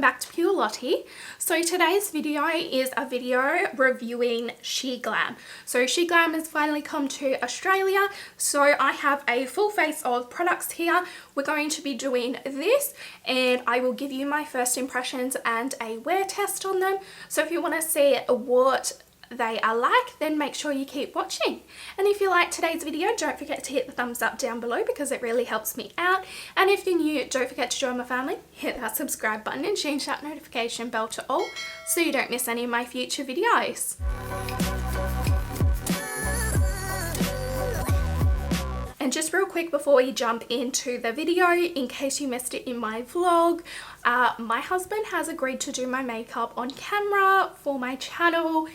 back to Pure Lottie. So today's video is a video reviewing Sheglam. So Sheglam has finally come to Australia, so I have a full face of products here. We're going to be doing this and I will give you my first impressions and a wear test on them. So if you want to see what they are like, then make sure you keep watching. And if you like today's video, don't forget to hit the thumbs up down below because it really helps me out. And if you're new, don't forget to join my family, hit that subscribe button and change that notification bell to all so you don't miss any of my future videos. And just real quick before we jump into the video, in case you missed it in my vlog, my husband has agreed to do my makeup on camera for my channel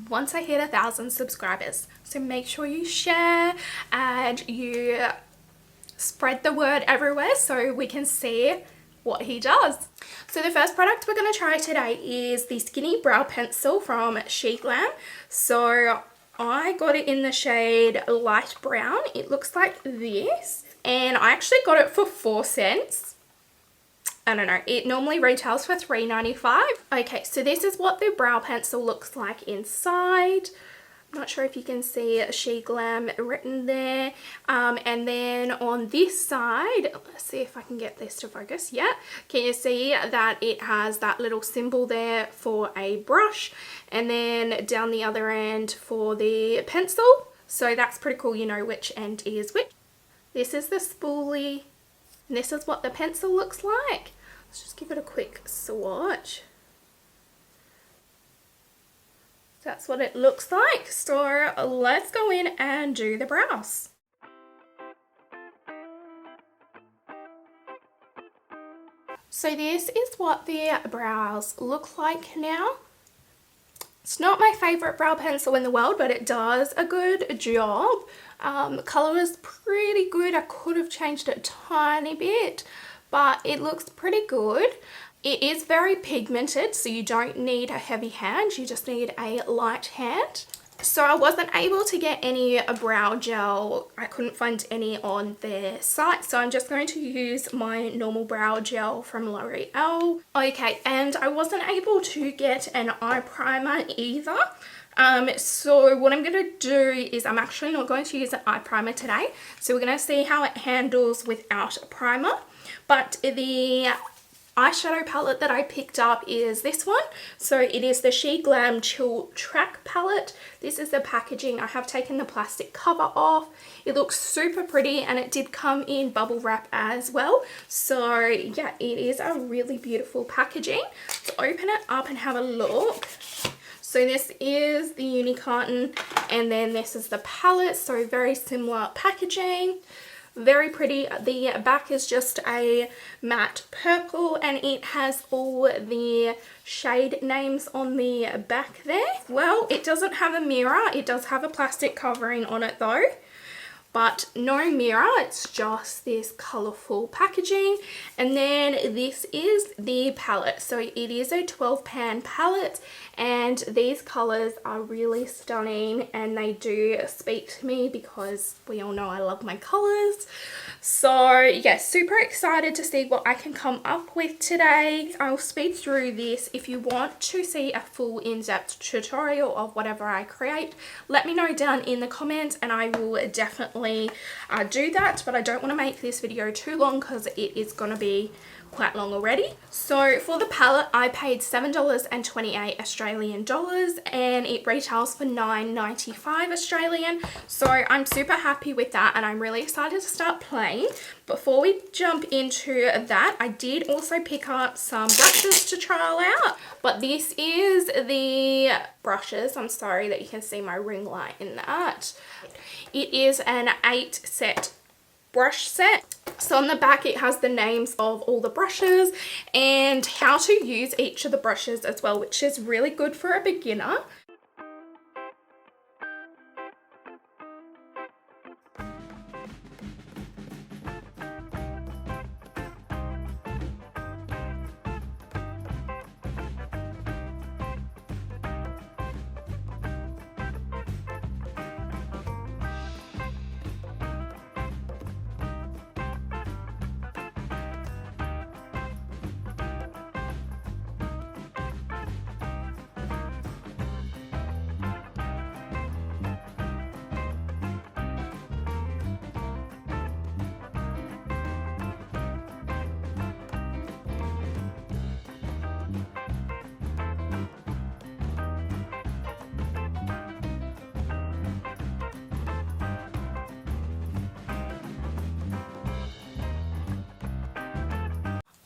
once I hit 1,000 subscribers. So make sure you share and you spread the word everywhere so we can see what he does. So the first product we're going to try today is the Skinny Brow Pencil from Sheglam. So I got it in the shade light brown. It looks like this, and I actually got it for 4 cents. I don't know, it normally retails for $3.95. Okay, so this is what the brow pencil looks like inside. I'm not sure if you can see Sheglam written there. And then on this side, let's see if I can get this to focus. Yeah, can you see that it has that little symbol there for a brush, and then down the other end for the pencil. So that's pretty cool, you know which end is which. This is the spoolie, and this is what the pencil looks like. Let's just give it a quick swatch. That's what it looks like. So let's go in and do the brows. So this is what the brows look like now. It's not my favourite brow pencil in the world, but it does a good job. The colour is pretty good. I could have changed it a tiny bit, but it looks pretty good. It is very pigmented, so you don't need a heavy hand, you just need a light hand. So I wasn't able to get any brow gel. I couldn't find any on their site, so I'm just going to use my normal brow gel from L'Oreal. Okay, and I wasn't able to get an eye primer either. So what I'm going to do is I'm actually not going to use an eye primer today. So we're going to see how it handles without a primer. But the eyeshadow palette that I picked up is this one. So it is the Sheglam Chill Track palette. This is the packaging. I have taken the plastic cover off. It looks super pretty, and it did come in bubble wrap as well. So yeah, it is a really beautiful packaging. Let's open it up and have a look. So this is the uni carton, and then this is the palette. So very similar packaging. Very pretty. The back is just a matte purple, and it has all the shade names on the back there. Well, it doesn't have a mirror. It does have a plastic covering on it though, but no mirror. It's just this colourful packaging. And then this is the palette. So it is a 12 pan palette, and these colours are really stunning, and they do speak to me because we all know I love my colours. So yeah, super excited to see what I can come up with today. I'll speed through this. If you want to see a full in-depth tutorial of whatever I create, let me know down in the comments and I will definitely do that. But I don't want to make this video too long because it is going to be quite long already. So for the palette, I paid $7.28 Australian dollars, and it retails for $9.95 Australian. So I'm super happy with that, and I'm really excited to start playing. Before we jump into that, I did also pick up some brushes to trial out, but this is the brushes. I'm sorry that you can see my ring light in that. It is an 8 set brush set. So on the back it has the names of all the brushes and how to use each of the brushes as well, which is really good for a beginner.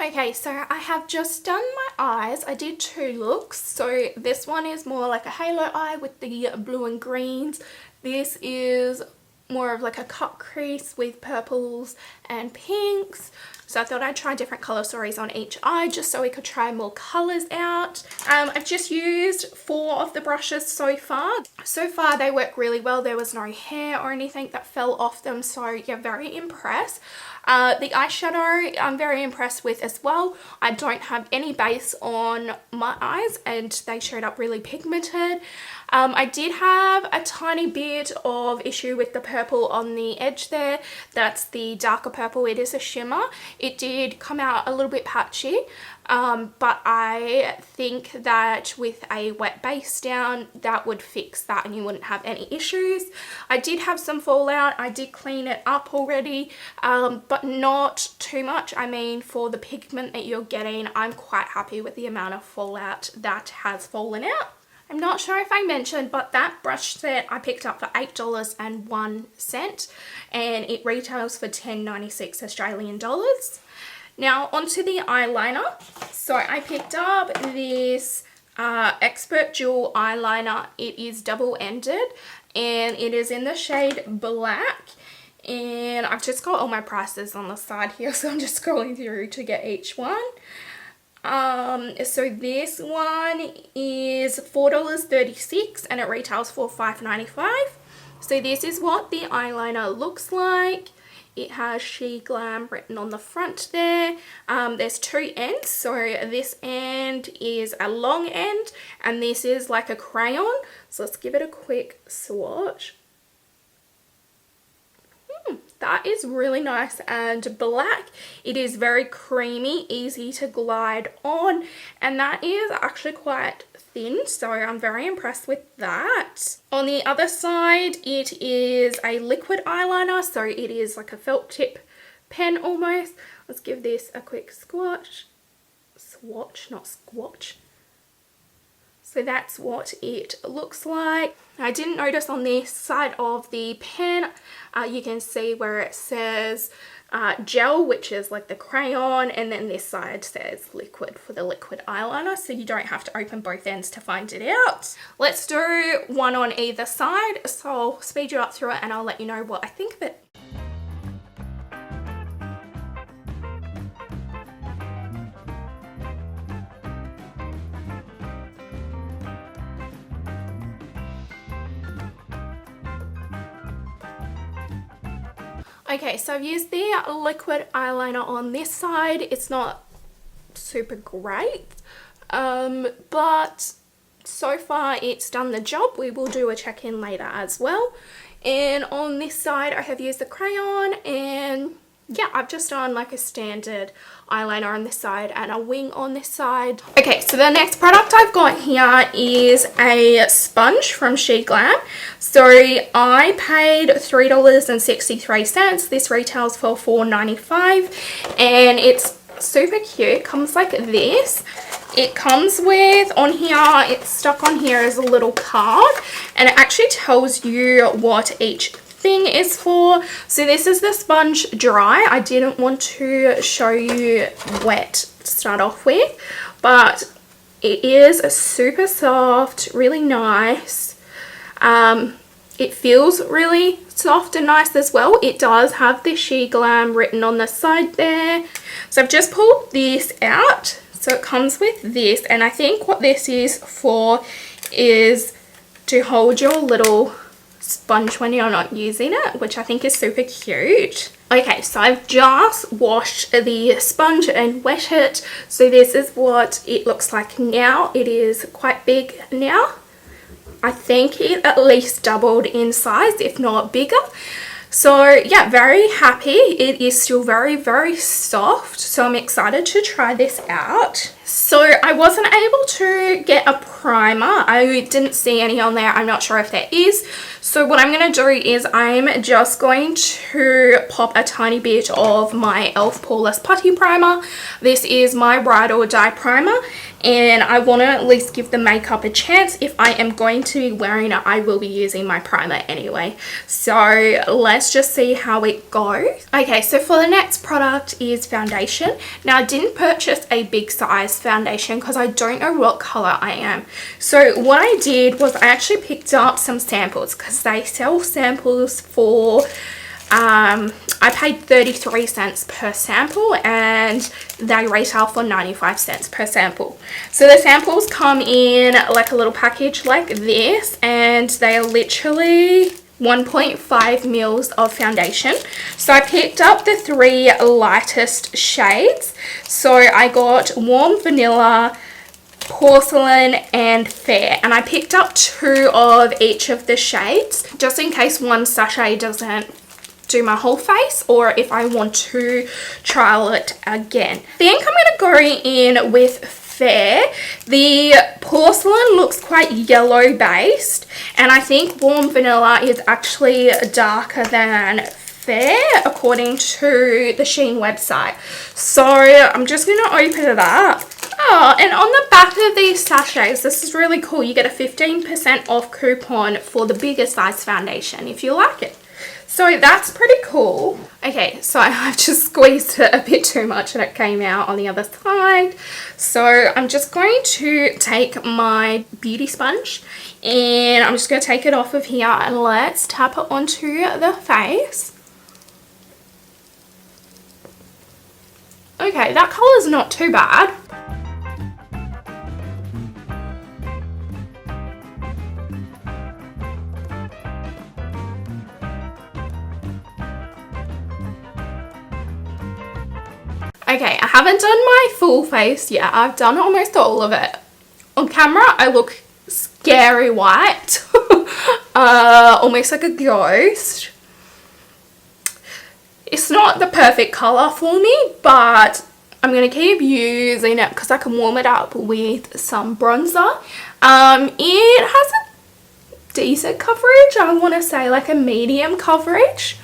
Okay, so I have just done my eyes. I did 2 looks. So this one is more like a halo eye with the blue and greens. This is more of like a cut crease with purples and pinks. So I thought I'd try different colour stories on each eye just so we could try more colours out. I've just used 4 of the brushes so far. So far they work really well. There was no hair or anything that fell off them, so yeah, very impressed. The eyeshadow I'm very impressed with as well. I don't have any base on my eyes and they showed up really pigmented. I did have a tiny bit of issue with the purple on the edge there. That's the darker purple. It is a shimmer. It did come out a little bit patchy, but I think that with a wet base down that would fix that and you wouldn't have any issues. I did have some fallout. I did clean it up already, but not too much. I mean, for the pigment that you're getting, I'm quite happy with the amount of fallout that has fallen out. I'm not sure if I mentioned, but that brush set I picked up for $8.01 and it retails for $10.96 Australian dollars. Now onto the eyeliner. So I picked up this Expert Jewel eyeliner. It is double-ended and it is in the shade Black. And I've just got all my prices on the side here, so I'm just scrolling through to get each one. So this one is $4.36 and it retails for $5.95. So this is what the eyeliner looks like. It has Sheglam written on the front there. There's 2 ends, so this end is a long end and this is like a crayon. So let's give it a quick swatch. That is really nice and black. It is very creamy, easy to glide on, and that is actually quite thin, so I'm very impressed with that. On the other side, it is a liquid eyeliner, so it is like a felt tip pen almost. Let's give this a quick swatch. Swatch, not squatch. So that's what it looks like. I didn't notice on this side of the pen, you can see where it says gel, which is like the crayon, and then this side says liquid for the liquid eyeliner, so you don't have to open both ends to find it out. Let's do one on either side, so I'll speed you up through it and I'll let you know what I think of it. Okay, so I've used the liquid eyeliner on this side. It's not super great, but so far it's done the job. We will do a check-in later as well. And on this side I have used the crayon, and yeah, I've just done like a standard eyeliner on this side and a wing on this side. Okay, so the next product I've got here is a sponge from Sheglam. So I paid $3.63. This retails for $4.95 and it's super cute. It comes like this. It comes with, on here, it's stuck on here as a little card, and it actually tells you what each thing is for. So this is the sponge dry. I didn't want to show you wet to start off with, but it is super soft, really nice. It feels really soft and nice as well. It does have the Sheglam written on the side there. So I've just pulled this out. So it comes with this, and I think what this is for is to hold your little sponge when you're not using it, which I think is super cute. Okay, so I've just washed the sponge and wet it. So this is what it looks like now. It is quite big now. I think it at least doubled in size, if not bigger. So yeah, very happy. It is still very, very soft, so I'm excited to try this out. So I wasn't able to get a primer. I didn't see any on there. I'm not sure if there is. So what I'm going to do is I'm just going to pop a tiny bit of my e.l.f. Poreless Putty Primer. This is my Ride or Die Primer, and I want to at least give the makeup a chance. If I am going to be wearing it, I will be using my primer anyway. So let's just see how it goes. Okay, so for the next product is foundation. Now I didn't purchase a big size foundation because I don't know what color I am. So what I did was I actually picked up some samples because they sell samples for I paid 33 cents per sample and they retail for 95 cents per sample. So the samples come in like a little package like this, and they are literally 1.5 mils of foundation. So I picked up the 3 lightest shades. So I got Warm Vanilla, Porcelain and Fair, and I picked up 2 of each of the shades just in case one sachet doesn't do my whole face, or if I want to trial it again. I think I'm going to go in with Fair. The Porcelain looks quite yellow based, and I think Warm Vanilla is actually darker than Fair according to the Shein website. So I'm just going to open it up. Oh, and on the back of these sachets, this is really cool. You get a 15% off coupon for the bigger size foundation if you like it. So that's pretty cool. Okay, so I've just squeezed it a bit too much and it came out on the other side. So I'm just going to take my beauty sponge and I'm just going to take it off of here and let's tap it onto the face. Okay, that colour is not too bad. Okay, I haven't done my full face yet. I've done almost all of it. On camera, I look scary white. Almost like a ghost. It's not the perfect colour for me, but I'm going to keep using it because I can warm it up with some bronzer. It has a decent coverage. I want to say like a medium coverage.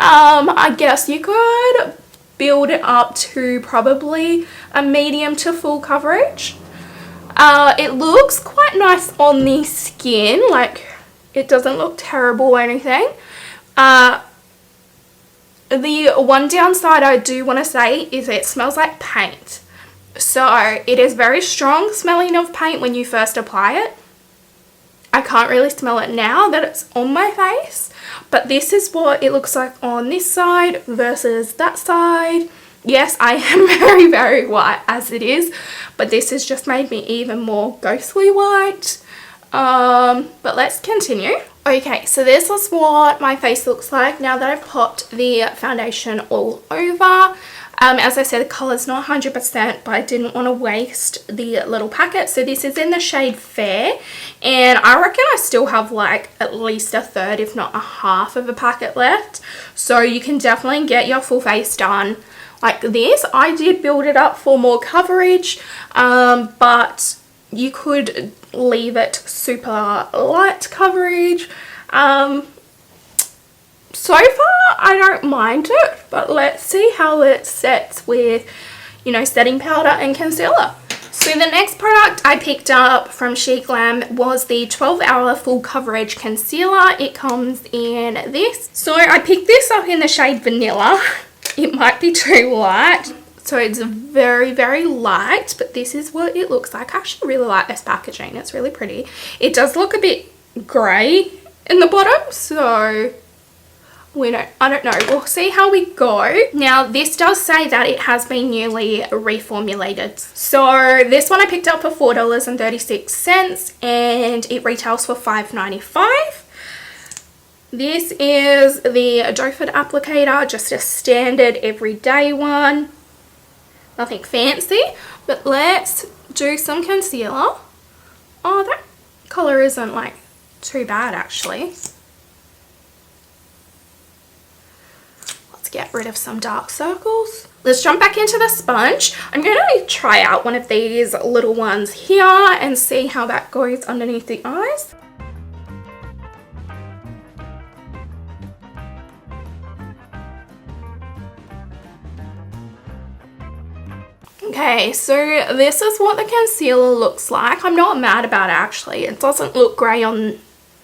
I guess you could build it up to probably a medium to full coverage. It looks quite nice on the skin, like it doesn't look terrible or anything. The one downside I do want to say is it smells like paint. So it is very strong smelling of paint when you first apply it. I can't really smell it now that it's on my face, but this is what it looks like on this side versus that side. Yes, I am very, very white as it is, but this has just made me even more ghostly white. But let's continue. Okay, so this is what my face looks like now that I've popped the foundation all over. As I said, the colour's not 100%, but I didn't want to waste the little packet. So this is in the shade Fair, and I reckon I still have like at least a third, if not a half of a packet left. So you can definitely get your full face done like this. I did build it up for more coverage, but you could leave it super light coverage. So far I don't mind it, but let's see how it sets with, you know, setting powder and concealer. So the next product I picked up from Sheglam was the 12-hour full coverage concealer. It comes in this. So I picked this up in the shade Vanilla. It might be too light. So it's very, very light, but this is what it looks like. I actually really like this packaging. It's really pretty. It does look a bit grey in the bottom, so I don't know. We'll see how we go. Now, this does say that it has been newly reformulated. So this one I picked up for $4.36 and it retails for $5.95. This is the Doe Foot applicator, just a standard everyday one. Nothing fancy, but let's do some concealer. Oh, that colour isn't like too bad actually. Let's get rid of some dark circles. Let's jump back into the sponge. I'm going to try out one of these little ones here and see how that goes underneath the eyes. Okay, so this is what the concealer looks like. I'm not mad about it actually. It doesn't look grey on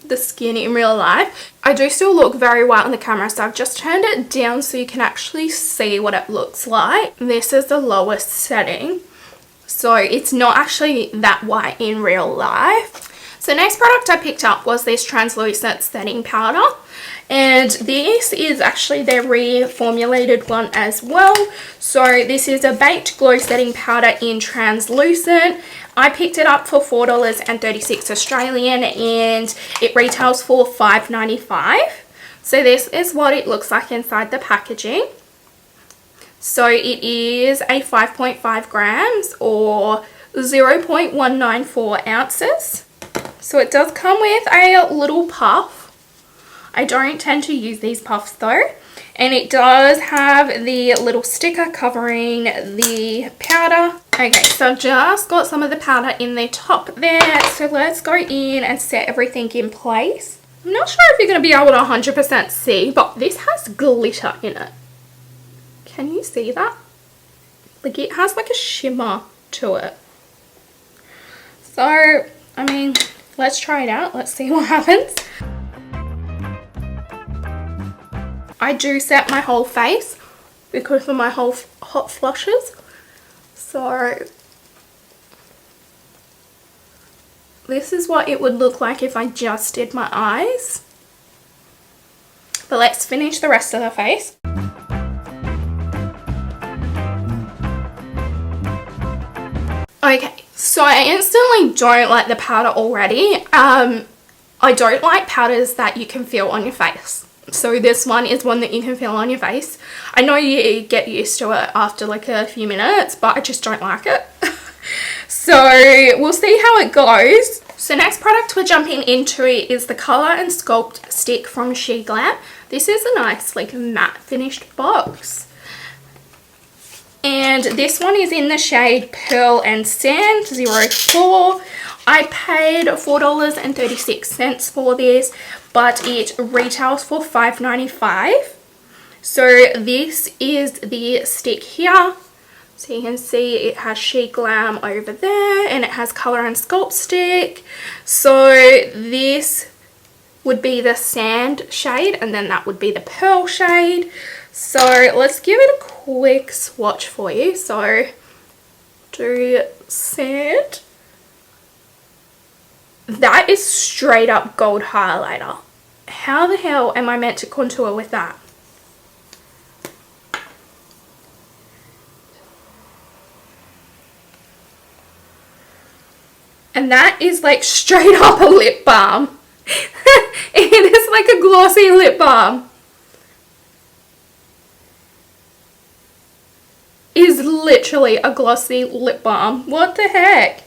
the skin in real life. I do still look very white on the camera, so I've just turned it down so you can actually see what it looks like. This is the lowest setting, so it's not actually that white in real life. So next product I picked up was this translucent setting powder, and this is actually their reformulated one as well. So this is a baked glow setting powder in translucent. I picked it up for $4.36 Australian and it retails for $5.95. So this is what it looks like inside the packaging. So it is a 5.5 grams or 0.194 ounces. So it does come with a little puff. I don't tend to use these puffs though. And it does have the little sticker covering the powder. Okay, so I've just got some of the powder in the top there. So let's go in and set everything in place. I'm not sure if you're going to be able to 100% see, but this has glitter in it. Can you see that? Like it has like a shimmer to it. So, I mean, let's try it out. Let's see what happens. I do set my whole face because of my whole hot flushes. So this is what it would look like if I just did my eyes. But let's finish the rest of the face. Okay, so I instantly don't like the powder already. I don't like powders that you can feel on your face. So this one is one that you can feel on your face. I know you get used to it after like a few minutes, but I just don't like it. So we'll see how it goes. So next product we're jumping into is the Colour and Sculpt Stick from Sheglam. This is a nice like matte finished box. And this one is in the shade Pearl and Sand 04. I paid $4.36 for this, but it retails for $5.95. So this is the stick here. So you can see it has Sheglam over there and it has Colour and Sculpt Stick. So this would be the Sand shade and then that would be the Pearl shade. So let's give it a quick swatch for you. So do Sand. That is straight up gold highlighter. How the hell am I meant to contour with that? And that is like straight up a lip balm. It is like a glossy lip balm. Is literally a glossy lip balm. What the heck?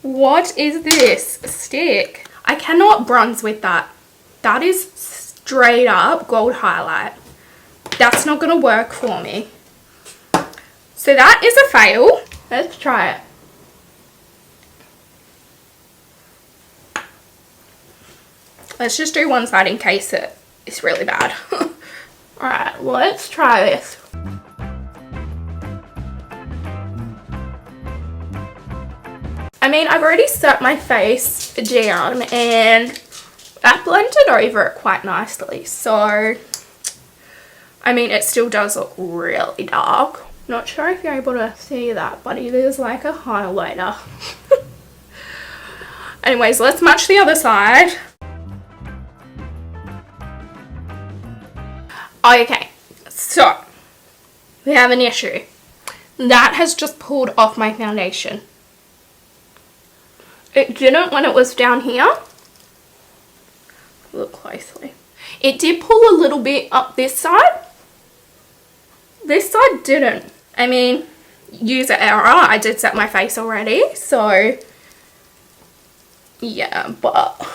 What is this stick? I cannot bronze with that. That is straight up gold highlight. That's not going to work for me. So that is a fail. Let's try it. Let's just do one side in case it's really bad. Alright, let's try this. I mean, I've already set my face down and that blended over it quite nicely. So, I mean, it still does look really dark. Not sure if you're able to see that, but it is like a highlighter. Anyways, let's match the other side. Okay, so we have an issue. That has just pulled off my foundation. It didn't when it was down here. Look closely. It did pull a little bit up this side. This side didn't. I mean, user error. I did set my face already, so yeah, but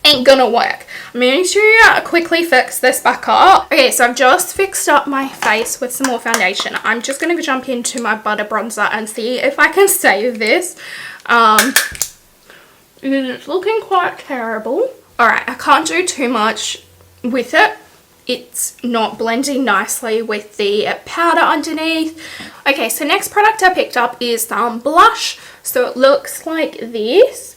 ain't gonna work. I'm going to quickly fix this back up. Okay, so I've just fixed up my face with some more foundation. I'm just going to jump into my butter bronzer and see if I can save this. It's looking quite terrible. Alright, I can't do too much with it. it's not blending nicely with the powder underneath. Okay, so next product I picked up is some blush. So it looks like this.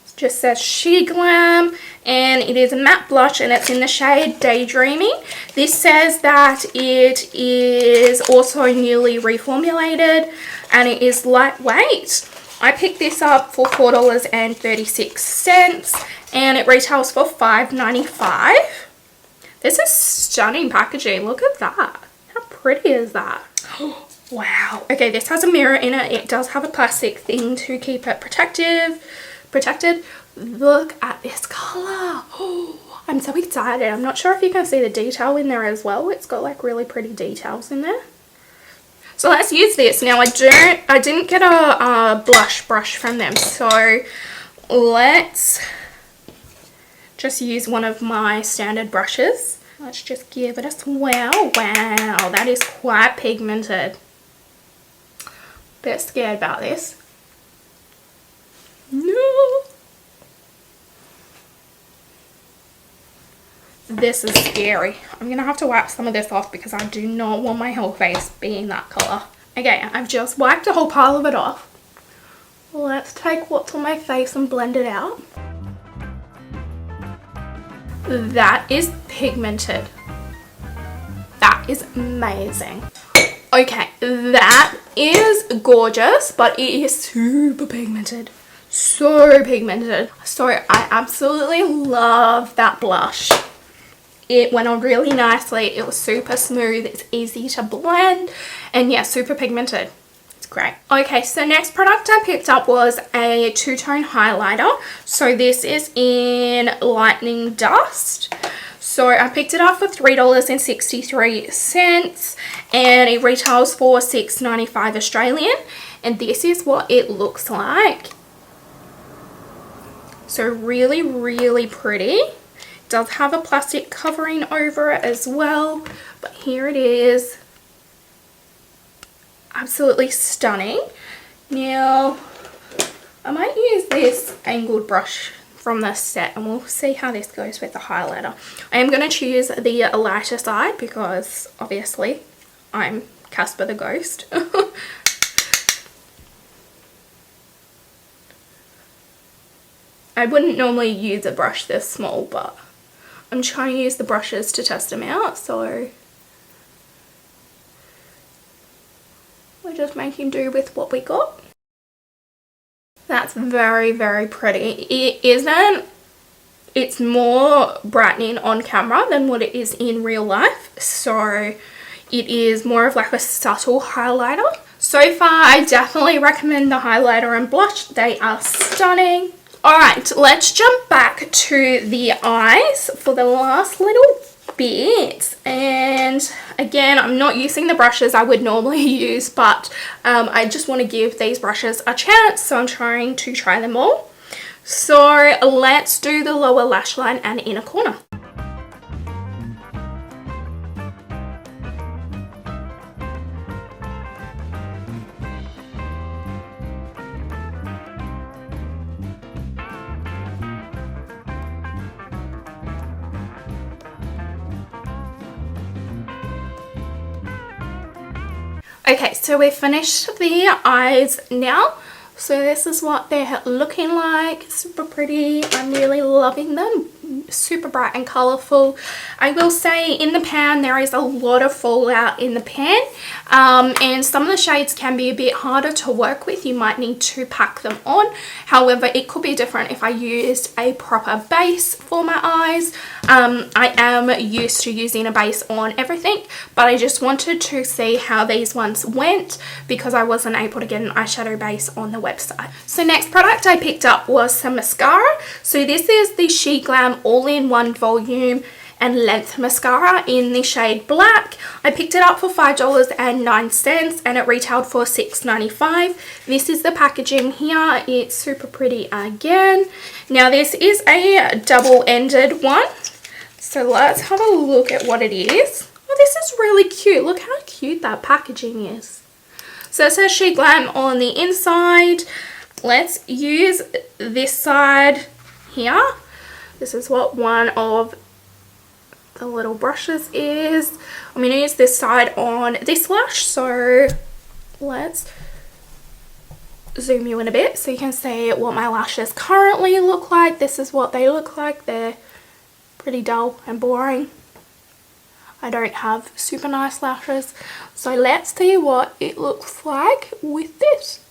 It just says Sheglam, and it is a matte blush, and it's in the shade Daydreaming. This says that it is also newly reformulated and it is lightweight. I picked this up for $4.36 and it retails for $5.95. This is stunning packaging. Look at that. How pretty is that? Wow. Okay, this has a mirror in it. It does have a plastic thing to keep it protected. Look at this color. Oh, I'm so excited. I'm not sure if you can see the detail in there as well. It's got like really pretty details in there. So let's use this. Now I didn't get a blush brush from them, so let's just use one of my standard brushes. Let's just give it a swirl. Wow, that is quite pigmented. Bit scared about this. No. This is scary. I'm gonna have to wipe some of this off because I do not want my whole face being that color. Okay, I've just wiped a whole pile of it off. Let's take what's on my face and blend it out. That is pigmented. That is amazing. Okay, that is gorgeous, but it is super pigmented. So pigmented. So I absolutely love that blush. It went on really nicely. It was super smooth. It's easy to blend. And yeah, super pigmented. It's great. Okay, so next product I picked up was a two-tone highlighter. So this is in Lightning Dust. So I picked it up for $3.63 and it retails for $6.95 Australian. And this is what it looks like. So really, really pretty. Does have a plastic covering over it as well, but here it is. Absolutely stunning. Now I might use this angled brush from this set and we'll see how this goes with the highlighter. I am going to choose the lighter side because obviously I'm Casper the Ghost. I wouldn't normally use a brush this small, but I'm trying to use the brushes to test them out, so we're just making do with what we got. That's very, very pretty. It's more brightening on camera than what it is in real life, so it is more of like a subtle highlighter. So far, I definitely recommend the highlighter and blush. They are stunning. Alright, let's jump back to the eyes for the last little bit. And again, I'm not using the brushes I would normally use, but I just want to give these brushes a chance, so I'm trying to try them all. So let's do the lower lash line and inner corner. Okay, so we've finished the eyes now. So this is what they're looking like. Super pretty. I'm really loving them. Super bright and colourful. I will say in the pan there is a lot of fallout in the pan, and some of the shades can be a bit harder to work with. You might need to pack them on. However, it could be different if I used a proper base for my eyes. I am used to using a base on everything, but I just wanted to see how these ones went because I wasn't able to get an eyeshadow base on the website. So next product I picked up was some mascara. So this is the Sheglam all-in-one volume and length mascara in the shade black. I picked it up for $5.09 and it retailed for $6.95. This is the packaging here. It's super pretty again. Now this is a double-ended one. So let's have a look at what it is. Oh, this is really cute. Look how cute that packaging is. So it says Sheglam on the inside. Let's use this side here. This is what one of the little brushes is. I'm going to use this side on this lash, so let's zoom you in a bit so you can see what my lashes currently look like. This is what they look like. They're pretty dull and boring. I don't have super nice lashes, so let's see what it looks like with this.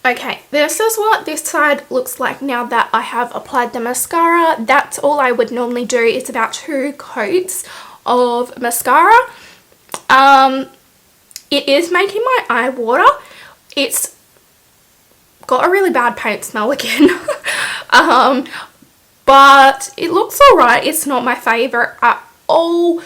Okay, this is what this side looks like now that I have applied the mascara. That's all I would normally do. It's about 2 coats of mascara. It is making my eye water. It's got a really bad paint smell again. But it looks alright. It's not my favourite at all.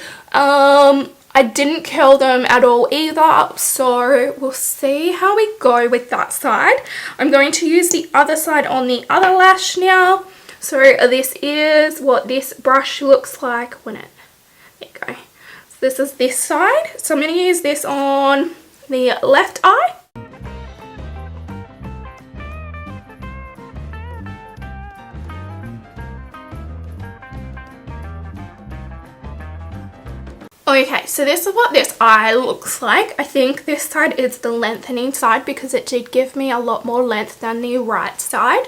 I didn't curl them at all either, so we'll see how we go with that side. I'm going to use the other side on the other lash now. So this is what this brush looks like when it, there you go. So this is this side. So I'm going to use this on the left eye. Okay, so this is what this eye looks like. I think this side is the lengthening side because it did give me a lot more length than the right side.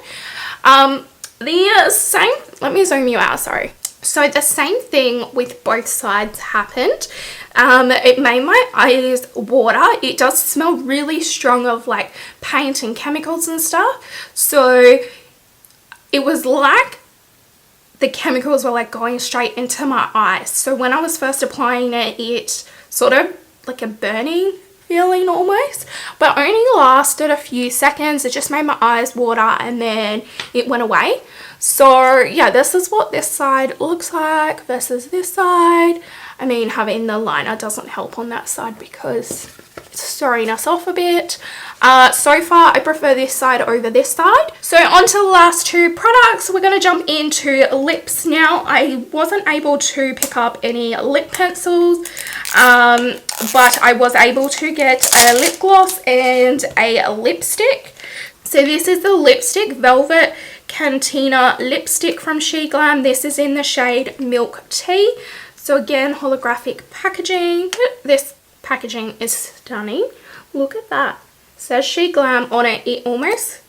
The same, let me zoom you out, sorry. So the same thing with both sides happened. It made my eyes water. It does smell really strong of like paint and chemicals and stuff. So it was like the chemicals were like going straight into my eyes. So when I was first applying it, it sort of like a burning feeling almost, but only lasted a few seconds. It just made my eyes water and then it went away. So yeah, this is what this side looks like versus this side. I mean, having the liner doesn't help on that side because it's throwing us off a bit. So far I prefer this side over this side. So on to the last 2 products. We're going to jump into lips now. I wasn't able to pick up any lip pencils, but I was able to get a lip gloss and a lipstick. So this is the lipstick Velvet Cantina lipstick from Sheglam. This is in the shade Milk Tea. So again, holographic packaging. This packaging is stunning. Look at that. It says Sheglam on it. It almost,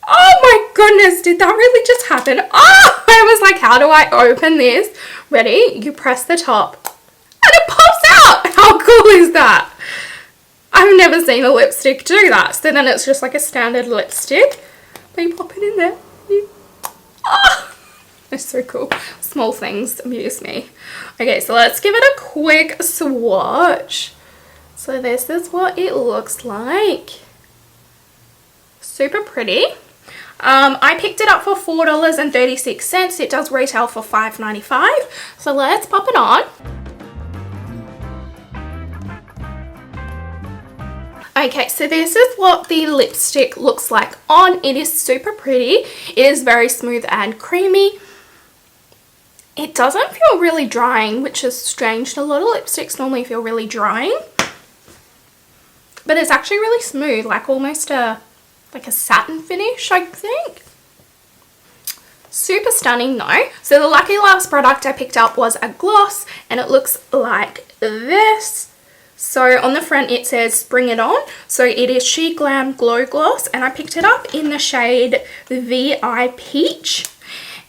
oh my goodness, did that really just happen? Oh, I was like, how do I open this? Ready? You press the top and it pops out. How cool is that? I've never seen a lipstick do that. So then it's just like a standard lipstick, but you pop it in there. Oh, it's so cool. Small things amuse me. Okay, so let's give it a quick swatch. So this is what it looks like. Super pretty. I picked it up for $4.36. It does retail for $5.95. So let's pop it on. Okay, so this is what the lipstick looks like on. It is super pretty. It is very smooth and creamy. It doesn't feel really drying, which is strange. A lot of lipsticks normally feel really drying. But it's actually really smooth, like almost like a satin finish, I think. Super stunning though. So the lucky last product I picked up was a gloss, and it looks like this. So on the front it says Bring It On. So it is Sheglam Glow Gloss, and I picked it up in the shade VI Peach.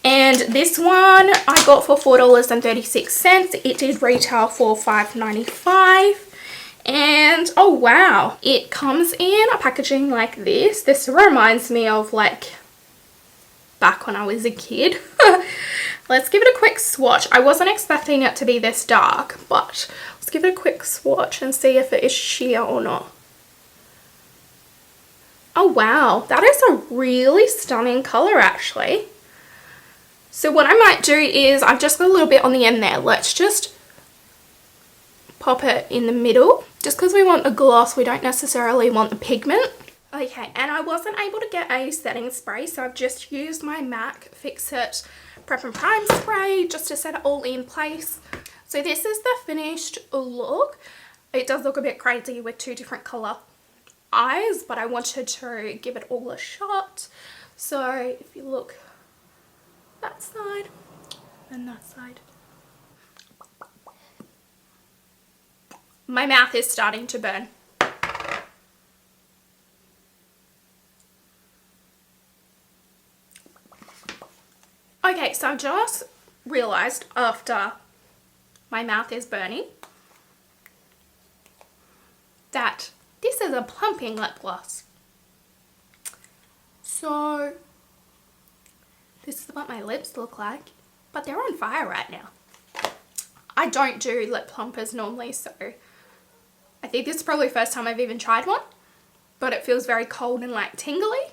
And this one I got for $4.36. It did retail for $5.95. And oh wow, it comes in a packaging like this. This reminds me of like back when I was a kid. Let's give it a quick swatch. I wasn't expecting it to be this dark, but let's give it a quick swatch and see if it is sheer or not. Oh wow, that is a really stunning colour actually. So what I might do is, I've just got a little bit on the end there. Let's just pop it in the middle. Just because we want a gloss, we don't necessarily want the pigment. Okay, and I wasn't able to get a setting spray, so I've just used my MAC Fix It Prep and Prime spray just to set it all in place. So this is the finished look. It does look a bit crazy with 2 different colour eyes, but I wanted to give it all a shot. So if you look that side and that side. My mouth is starting to burn. Okay, so I just realised after my mouth is burning that this is a plumping lip gloss. So this is what my lips look like, but they're on fire right now. I don't do lip plumpers normally, so I think this is probably the first time I've even tried one, but it feels very cold and like tingly.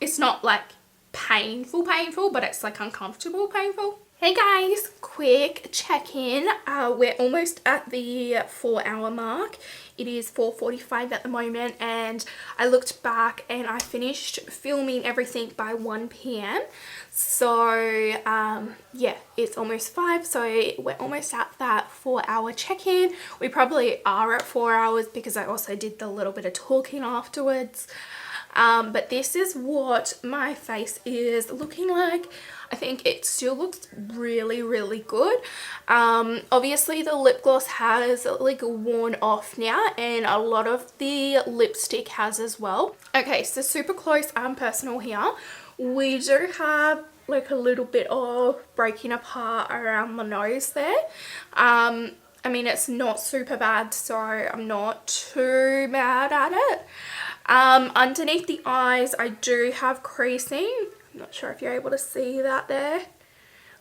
It's not like painful, but it's like uncomfortable painful. Hey guys, quick check-in. We're almost at the 4-hour mark. It is 4:45 at the moment, and I looked back and I finished filming everything by 1 p.m. So yeah, it's almost 5, so we're almost at that 4-hour check-in. We probably are at 4 hours because I also did the little bit of talking afterwards. But this is what my face is looking like. I think it still looks really good. Obviously the lip gloss has like worn off now, and a lot of the lipstick has as well. Okay, so super close and personal here. We do have like a little bit of breaking apart around the nose there. I mean, it's not super bad, so I'm not too mad at it. Underneath the eyes, I do have creasing. I'm not sure if you're able to see that there.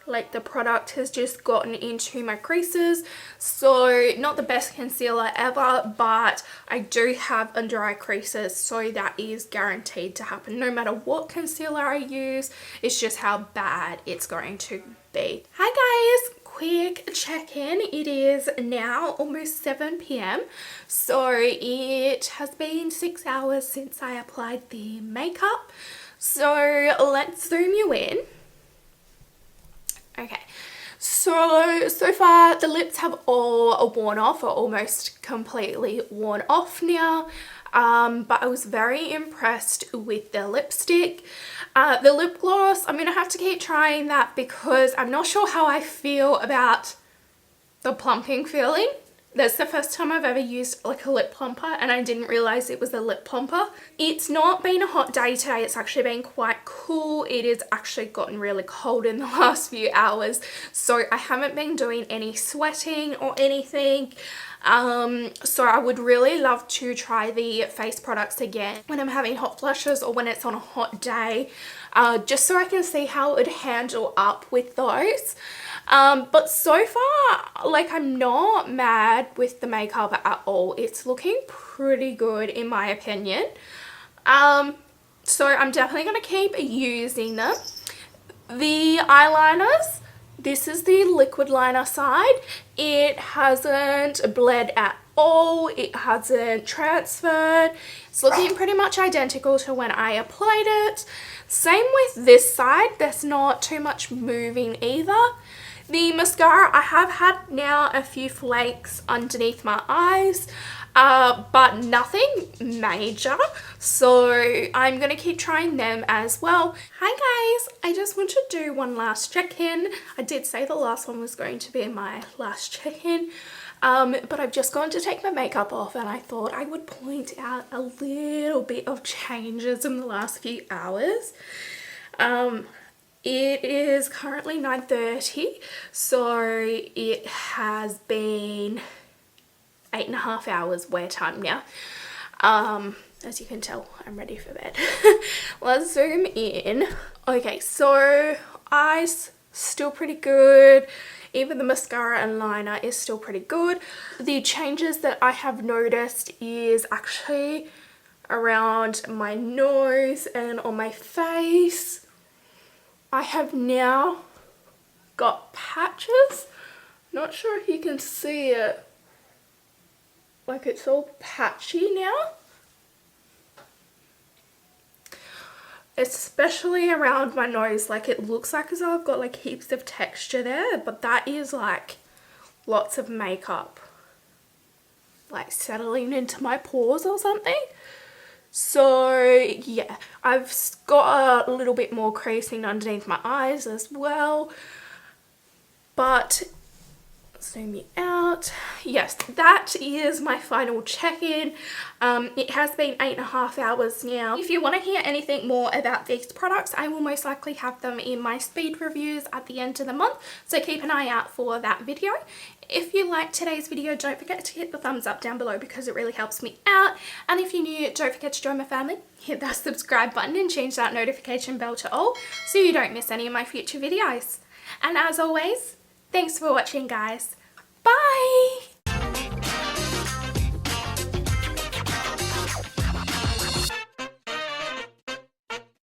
Like the product has just gotten into my creases. So not the best concealer ever, but I do have under eye creases, so that is guaranteed to happen no matter what concealer I use. It's just how bad it's going to be. Hi guys, quick check-in. It is now almost 7 p.m. so it has been 6 hours since I applied the makeup. So let's zoom you in. Okay, so far the lips have all worn off, or almost completely worn off now. But I was very impressed with the lipstick. The lip gloss, I'm gonna have to keep trying that because I'm not sure how I feel about the plumping feeling. That's the first time I've ever used like a lip plumper, and I didn't realize it was a lip plumper. It's not been a hot day today. It's actually been quite cool. It has actually gotten really cold in the last few hours, so I haven't been doing any sweating or anything. So I would really love to try the face products again when I'm having hot flushes or when it's on a hot day, just so I can see how it would handle up with those. But so far, like, I'm not mad with the makeup at all. It's looking pretty good in my opinion. So I'm definitely going to keep using them. The eyeliners, this is the liquid liner side. It hasn't bled at all. It hasn't transferred. It's looking pretty much identical to when I applied it. Same with this side. There's not too much moving either. The mascara, I have had now a few flakes underneath my eyes, but nothing major, so I'm gonna keep trying them as well. Hi guys, I just want to do one last check-in. I did say the last one was going to be my last check-in, but I've just gone to take my makeup off, and I thought I would point out a little bit of changes in the last few hours. It is currently 9:30, so it has been 8.5 hours wear time now. As you can tell, I'm ready for bed. Let's zoom in. Okay, so eyes still pretty good. Even the mascara and liner is still pretty good. The changes that I have noticed is actually around my nose and on my face. I have now got patches. Not sure if you can see it. Like, it's all patchy now. Especially around my nose. Like, it looks like as though I've got like heaps of texture there, but that is like lots of makeup. like settling into my pores or something. So yeah, I've got a little bit more creasing underneath my eyes as well, but zoom me out. Yes, that is my final check-in. It has been 8.5 hours now. If you want to hear anything more about these products, I will most likely have them in my speed reviews at the end of the month, so keep an eye out for that video. If you liked today's video, don't forget to hit the thumbs up down below because it really helps me out. And if you're new, don't forget to join my family. Hit that subscribe button and change that notification bell to all so you don't miss any of my future videos. And as always, thanks for watching, guys. Bye!